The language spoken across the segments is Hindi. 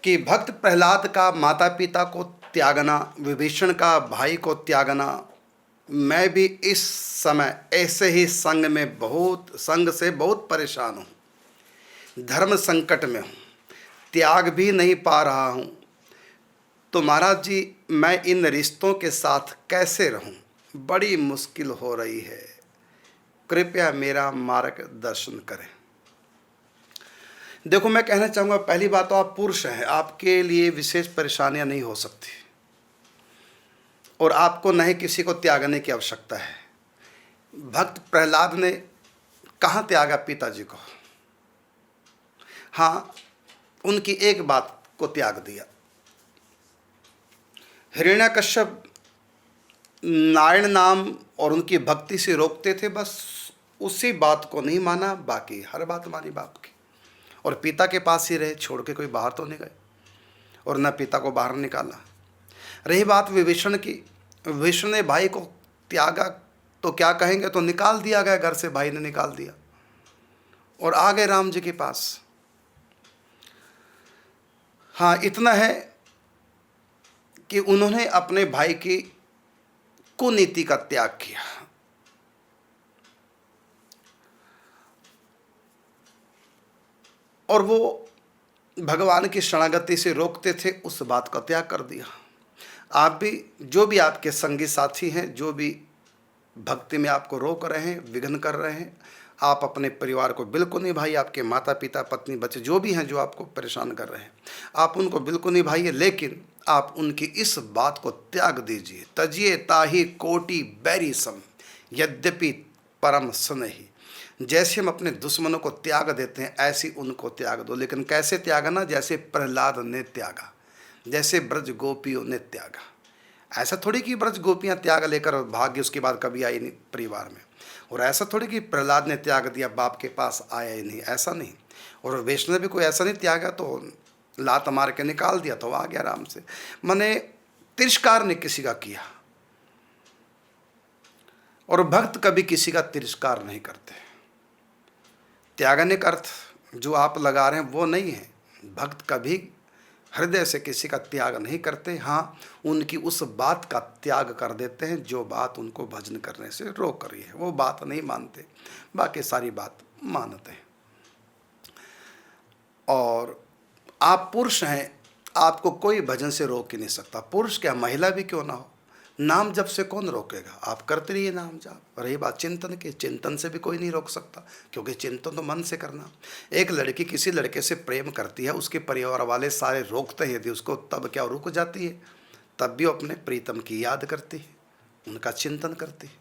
कि भक्त प्रहलाद का माता पिता को त्यागना, विभीषण का भाई को त्यागना, मैं भी इस समय ऐसे ही संग से बहुत परेशान हूँ, धर्म संकट में हूँ, त्याग भी नहीं पा रहा हूँ। तो महाराज जी, मैं इन रिश्तों के साथ कैसे रहूँ, बड़ी मुश्किल हो रही है, कृपया मेरा मार्गदर्शन करें। देखो, मैं कहना चाहूँगा, पहली बात तो आप पुरुष हैं, आपके लिए विशेष परेशानियां नहीं हो सकती और आपको न ही किसी को त्यागने की आवश्यकता है। भक्त प्रहलाद ने कहाँ त्यागा पिताजी को? हाँ, उनकी एक बात को त्याग दिया। हिरण्यकश्यप नारायण नाम और उनकी भक्ति से रोकते थे, बस उसी बात को नहीं माना, बाकी हर बात मानी बाप की। और पिता के पास ही रहे, छोड़ के कोई बाहर तो नहीं गए और न पिता को बाहर निकाला। रही बात विभीषण की, विभीषण ने भाई को त्यागा तो क्या कहेंगे, तो निकाल दिया गया घर से, भाई ने निकाल दिया और आ गए राम जी के पास। हाँ, इतना है कि उन्होंने अपने भाई की कुनीति का त्याग किया। और वो भगवान की शरणागति से रोकते थे, उस बात का त्याग कर दिया। आप भी, जो भी आपके संगी साथी हैं, जो भी भक्ति में आपको रोक रहे हैं, विघ्न कर रहे हैं, आप अपने परिवार को बिल्कुल निभाइए। आपके माता पिता, पत्नी, बच्चे जो भी हैं जो आपको परेशान कर रहे हैं, आप उनको बिल्कुल निभाइए, लेकिन आप उनकी इस बात को त्याग दीजिए। तजिए ताहि कोटि बैरी सम, यद्यपि परम स्नेही। जैसे हम अपने दुश्मनों को त्याग देते हैं, ऐसी उनको त्याग दो। लेकिन कैसे त्यागना? जैसे प्रहलाद ने त्यागा, जैसे ब्रज गोपियों ने त्यागा। ऐसा थोड़ी कि ब्रज गोपियां त्याग लेकर भाग्य उसके बाद कभी आई नहीं परिवार में, और ऐसा थोड़ी कि प्रहलाद ने त्याग दिया, बाप के पास आया ही नहीं, ऐसा नहीं। और वैष्णव भी कोई ऐसा नहीं त्यागा तो लात मार के निकाल दिया तो आ गया आराम से। मैंने तिरस्कार ने किसी का किया, और भक्त कभी किसी का तिरस्कार नहीं करते। त्यागने का अर्थ जो आप लगा रहे हैं वो नहीं है। भक्त कभी हृदय से किसी का त्याग नहीं करते। हाँ, उनकी उस बात का त्याग कर देते हैं जो बात उनको भजन करने से रोक रही है, वो बात नहीं मानते, बाकी सारी बात मानते हैं। और आप पुरुष हैं, आपको कोई भजन से रोक ही नहीं सकता। पुरुष क्या, महिला भी क्यों ना हो, नाम जप से कौन रोकेगा? आप करते रहिए नाम जप। रही बात चिंतन की, चिंतन से भी कोई नहीं रोक सकता, क्योंकि चिंतन तो मन से करना। एक लड़की किसी लड़के से प्रेम करती है, उसके परिवार वाले सारे रोकते हैं, यदि उसको, तब क्या रुक जाती है? तब भी वो अपने प्रीतम की याद करती है, उनका चिंतन करती है,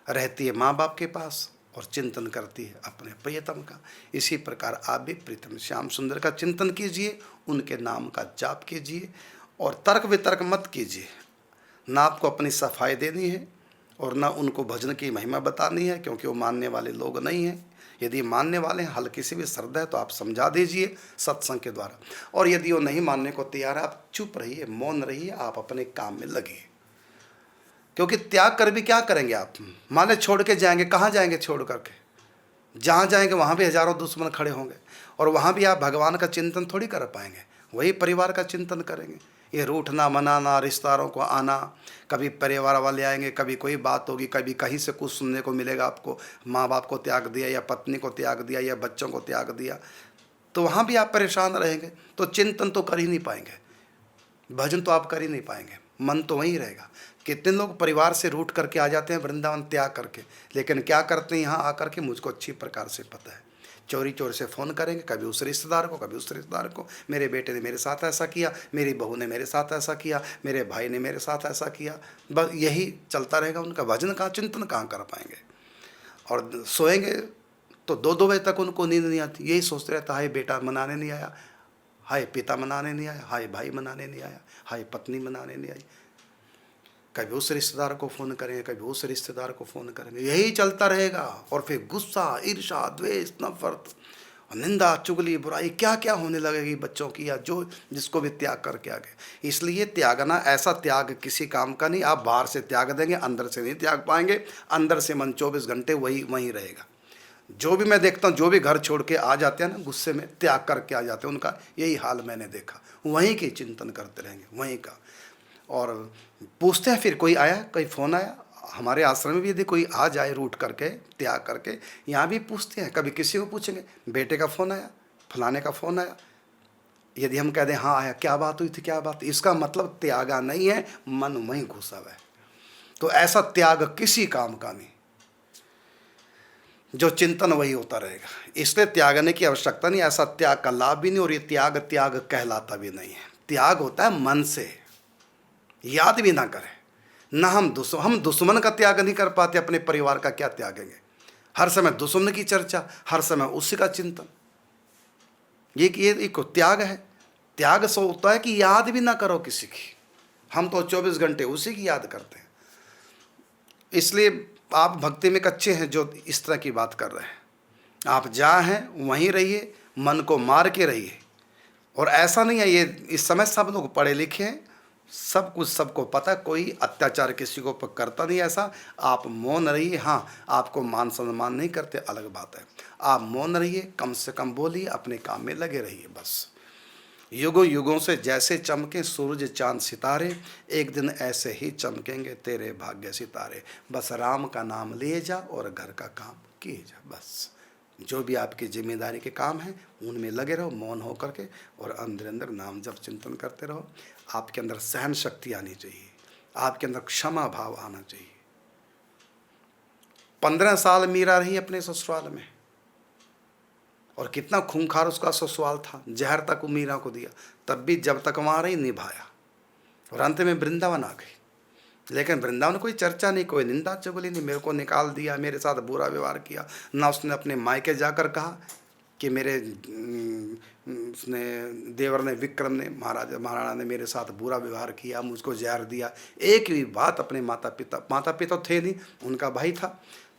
रहती है माँ बाप के पास और चिंतन करती है अपने प्रियतम का। इसी प्रकार आप भी प्रीतम श्याम सुंदर का चिंतन कीजिए, उनके नाम का जाप कीजिए और तर्क वितर्क मत कीजिए। ना आपको अपनी सफाई देनी है और ना उनको भजन की महिमा बतानी है, क्योंकि वो मानने वाले लोग नहीं हैं। यदि मानने वाले हैं, हल्की सी भी श्रद्धा है तो आप समझा दीजिए सत्संग के द्वारा, और यदि वो नहीं मानने को तैयार है, आप चुप रहिए, मौन रहिए, आप अपने काम में लगिए। क्योंकि त्याग कर भी क्या करेंगे आप? माने छोड़ के जाएंगे, कहाँ जाएंगे छोड़ करके? जहाँ जाएंगे वहाँ भी हजारों दुश्मन खड़े होंगे, और वहाँ भी आप भगवान का चिंतन थोड़ी कर पाएंगे, वही परिवार का चिंतन करेंगे। ये रूठना, मनाना, रिश्तेदारों को आना, कभी परिवार वाले आएंगे, कभी कोई बात होगी, कभी कहीं से कुछ सुनने को मिलेगा आपको, माँ बाप को त्याग दिया या पत्नी को त्याग दिया या बच्चों को त्याग दिया, तो वहाँ भी आप परेशान रहेंगे। तो चिंतन तो कर ही नहीं पाएंगे, भजन तो आप कर ही नहीं पाएंगे, मन तो वहीं रहेगा। कितने लोग परिवार से रूठ करके आ जाते हैं वृंदावन त्याग करके, लेकिन क्या करते हैं यहाँ आकर के, मुझको अच्छी प्रकार से पता है। चोरी चोरी से फ़ोन करेंगे, कभी उस रिश्तेदार को, कभी उस रिश्तेदार को, मेरे बेटे ने मेरे साथ ऐसा किया, मेरी बहू ने मेरे साथ ऐसा किया, मेरे भाई ने मेरे साथ ऐसा किया। बस यही चलता रहेगा उनका। भजन कहाँ, चिंतन कहाँ कर पाएंगे? और सोएंगे तो 2-2 बजे तक उनको नींद नहीं आती, यही सोचते रहता, हाय बेटा मनाने नहीं आया, हाय पिता मनाने नहीं आया, हाय भाई मनाने नहीं आया, हाय पत्नी मनाने नहीं आई। कभी उस रिश्तेदार को फ़ोन करेंगे, कभी उस रिश्तेदार को फ़ोन करेंगे, यही चलता रहेगा। और फिर गुस्सा, ईर्ष्या, द्वेष, नफरत, निंदा, चुगली, बुराई, क्या क्या होने लगेगी बच्चों की, या जो जिसको भी त्याग करके आ गए। इसलिए त्यागना, ऐसा त्याग किसी काम का नहीं। आप बाहर से त्याग देंगे, अंदर से नहीं त्याग पाएंगे। अंदर से मन 24 घंटे वहीं रहेगा। जो भी मैं देखता हूँ, जो भी घर छोड़ के आ जाते हैं ना, गुस्से में त्याग करके आ जाते हैं, उनका यही हाल मैंने देखा। वहीं के चिंतन करते रहेंगे, वहीं का। और पूछते हैं फिर, कोई आया, कोई फ़ोन आया? हमारे आश्रम में भी यदि कोई आ जाए रूठ करके, त्याग करके, यहाँ भी पूछते हैं। कभी किसी को पूछेंगे, बेटे का फ़ोन आया, फलाने का फ़ोन आया। यदि हम कह दें हाँ आया, क्या बात हुई थी, क्या बात, इसका मतलब त्यागा नहीं है, मन वहीं घुसा हुआ है। तो ऐसा त्याग किसी काम का नहीं, जो चिंतन वही होता रहेगा। इसलिए त्यागने की आवश्यकता नहीं, ऐसा त्याग का लाभ भी नहीं, और ये त्याग त्याग कहलाता भी नहीं है। त्याग होता है मन से, याद भी ना करें ना। हम दुश्मन का त्याग नहीं कर पाते, अपने परिवार का क्या त्यागेंगे? हर समय दुश्मन की चर्चा, हर समय उसी का चिंतन, ये एक त्याग है। त्याग सो होता है कि याद भी ना करो किसी की। हम तो 24 घंटे उसी की याद करते हैं। इसलिए आप भक्ति में कच्चे हैं जो इस तरह की बात कर रहे हैं। आप जहाँ हैं वहीं रहिए, मन को मार के रहिए। और ऐसा नहीं है, ये इस समय सब लोग पढ़े लिखे हैं, सब कुछ सबको पता है, कोई अत्याचार किसी को ऊपर करता नहीं ऐसा। आप मौन रहिए। हाँ, आपको मान सम्मान नहीं करते, अलग बात है। आप मौन रहिए, कम से कम बोलिए, अपने काम में लगे रहिए बस। युगों युगों से जैसे चमके सूरज चांद सितारे, एक दिन ऐसे ही चमकेंगे तेरे भाग्य सितारे। बस राम का नाम लिए जा और घर का काम किए जा। बस जो भी आपकी जिम्मेदारी के काम हैं उनमें लगे रहो, मौन हो करके, और अंदर अंदर नाम जप चिंतन करते रहो। आपके अंदर सहन शक्ति आनी चाहिए, आपके अंदर क्षमा भाव आना चाहिए। 15 साल मीरा रही अपने ससुराल में, और कितना खूंखार उसका ससुराल था, जहर तक मीरा को दिया, तब भी जब तक वहाँ रही निभाया। और अंत में वृंदावन आ गई, लेकिन वृंदावन कोई चर्चा नहीं, कोई निंदा चुगली नहीं। मेरे को निकाल दिया, मेरे साथ बुरा व्यवहार किया ना। उसने अपने मायके जाकर कहा कि मेरे उसने देवर ने, विक्रम ने, महाराणा ने मेरे साथ बुरा व्यवहार किया, मुझको जहर दिया। एक भी बात अपने माता पिता थे नहीं, उनका भाई था,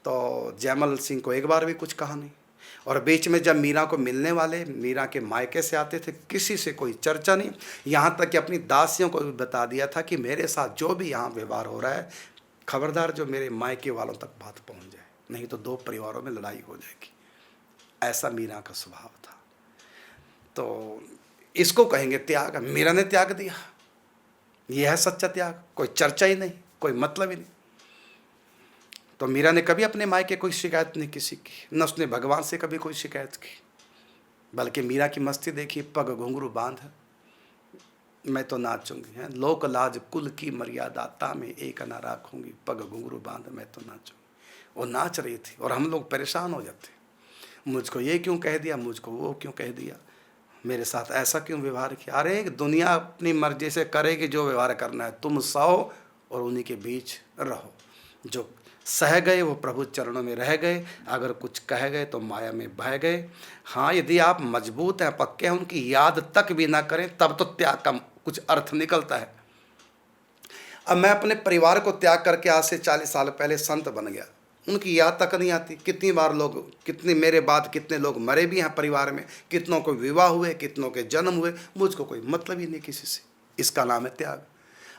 तो जयमल सिंह को एक बार भी कुछ कहा नहीं। और बीच में जब मीरा को मिलने वाले, मीरा के मायके से आते थे, किसी से कोई चर्चा नहीं। यहाँ तक कि अपनी दासियों को भी बता दिया था कि मेरे साथ जो भी यहाँ व्यवहार हो रहा है, खबरदार जो मेरे मायके वालों तक बात पहुँच जाए, नहीं तो 2 परिवारों में लड़ाई हो जाएगी। ऐसा मीरा का स्वभाव था। तो इसको कहेंगे त्याग। मीरा ने त्याग दिया, यह है सच्चा त्याग। कोई चर्चा ही नहीं, कोई मतलब ही नहीं। तो मीरा ने कभी अपने मायके कोई शिकायत नहीं किसी की, न उसने भगवान से कभी कोई शिकायत की। बल्कि मीरा की मस्ती देखी, पग घुंघरू बांध मैं तो नाचूंगी, है लोक लाज कुल की मर्यादा, तामे एक ना राखूंगी, पग घुंघरू बांध मैं तो नाचूंगी। वो नाच रही थी और हम लोग परेशान हो जाते, मुझको ये क्यों कह दिया, मुझको वो क्यों कह दिया, मेरे साथ ऐसा क्यों व्यवहार किया। अरे दुनिया अपनी मर्जी से करेगी जो व्यवहार करना है, तुम सहो और उन्हीं के बीच रहो। जो सह गए वो प्रभु चरणों में रह गए, अगर कुछ कह गए तो माया में बह गए। हाँ, यदि आप मजबूत हैं, पक्के हैं, उनकी याद तक भी ना करें, तब तो त्याग का कुछ अर्थ निकलता है। अब मैं अपने परिवार को त्याग करके आज से 40 साल पहले संत बन गया, उनकी याद तक नहीं आती। कितनी बार लोग, कितने मेरे बाद कितने लोग मरे भी हैं परिवार में, कितनों को विवाह हुए, कितनों के जन्म हुए, मुझको कोई मतलब ही नहीं किसी से। इसका नाम है त्याग।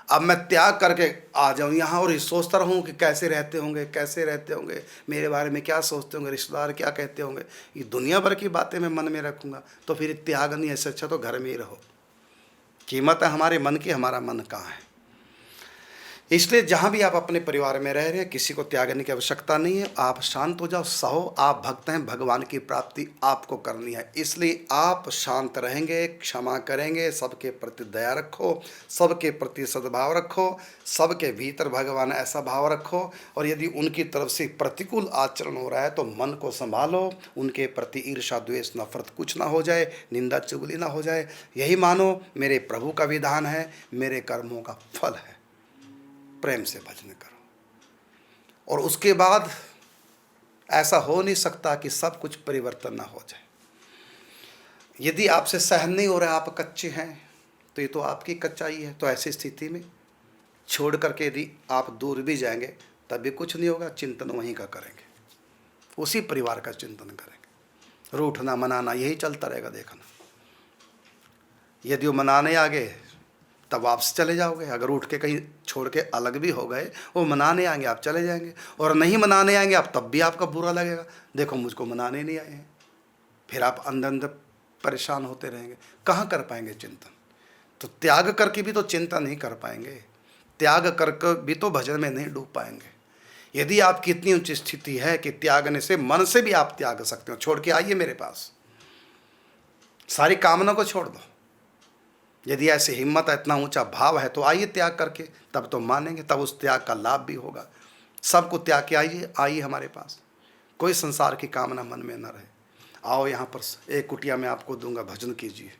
अब मैं त्याग करके आ जाऊँ यहाँ और सोचता रहूँ कि कैसे रहते होंगे, कैसे रहते होंगे, मेरे बारे में क्या सोचते होंगे, रिश्तेदार क्या कहते होंगे, ये दुनिया भर की बातें मैं मन में रखूँगा, तो फिर त्याग नहीं। ऐसे अच्छा तो घर में ही रहो। कीमत है हमारे मन की, हमारा मन कहाँ है। इसलिए जहाँ भी आप अपने परिवार में रह रहे हैं, किसी को त्यागने की आवश्यकता नहीं है। आप शांत हो जाओ, सहो। आप भक्त हैं, भगवान की प्राप्ति आपको करनी है, इसलिए आप शांत रहेंगे, क्षमा करेंगे, सबके प्रति दया रखो, सबके प्रति सद्भाव रखो, सबके भीतर भगवान ऐसा भाव रखो। और यदि उनकी तरफ से प्रतिकूल आचरण हो रहा है तो मन को संभालो, उनके प्रति ईर्ष्या द्वेष नफरत कुछ ना हो जाए, निंदा चुगली ना हो जाए। यही मानो मेरे प्रभु का विधान है, मेरे कर्मों का फल है। प्रेम से भजन करो। और उसके बाद ऐसा हो नहीं सकता कि सब कुछ परिवर्तन ना हो जाए। यदि आपसे सहन नहीं हो रहा, आप कच्चे हैं, तो ये तो आपकी कच्चाई है। तो ऐसी स्थिति में छोड़ करके यदि आप दूर भी जाएंगे तब भी कुछ नहीं होगा। चिंतन वहीं का करेंगे, उसी परिवार का चिंतन करेंगे। रूठना मनाना यही चलता रहेगा। देखना, यदि वो मनाने आ गए तब वापस चले जाओगे। अगर उठ के कहीं छोड़ के अलग भी हो गए, वो मनाने आएंगे, आप चले जाएंगे। और नहीं मनाने आएंगे आप, तब भी आपका बुरा लगेगा, देखो मुझको मनाने नहीं आए हैं। फिर आप अंदर अंदर परेशान होते रहेंगे, कहाँ कर पाएंगे चिंतन। तो त्याग करके भी तो चिंता नहीं कर पाएंगे, त्याग करके भी तो भजन में नहीं डूब पाएंगे। यदि आपकी इतनी ऊंची स्थिति है कि त्यागने से, मन से भी आप त्याग सकते हो, छोड़ के आइए मेरे पास, सारी कामना को छोड़ दो। यदि ऐसी हिम्मत है, इतना ऊंचा भाव है, तो आइए त्याग करके, तब तो मानेंगे, तब उस त्याग का लाभ भी होगा। सबको त्याग के आइए, आइए हमारे पास, कोई संसार की कामना मन में न रहे। आओ यहाँ पर, एक कुटिया में आपको दूंगा, भजन कीजिए।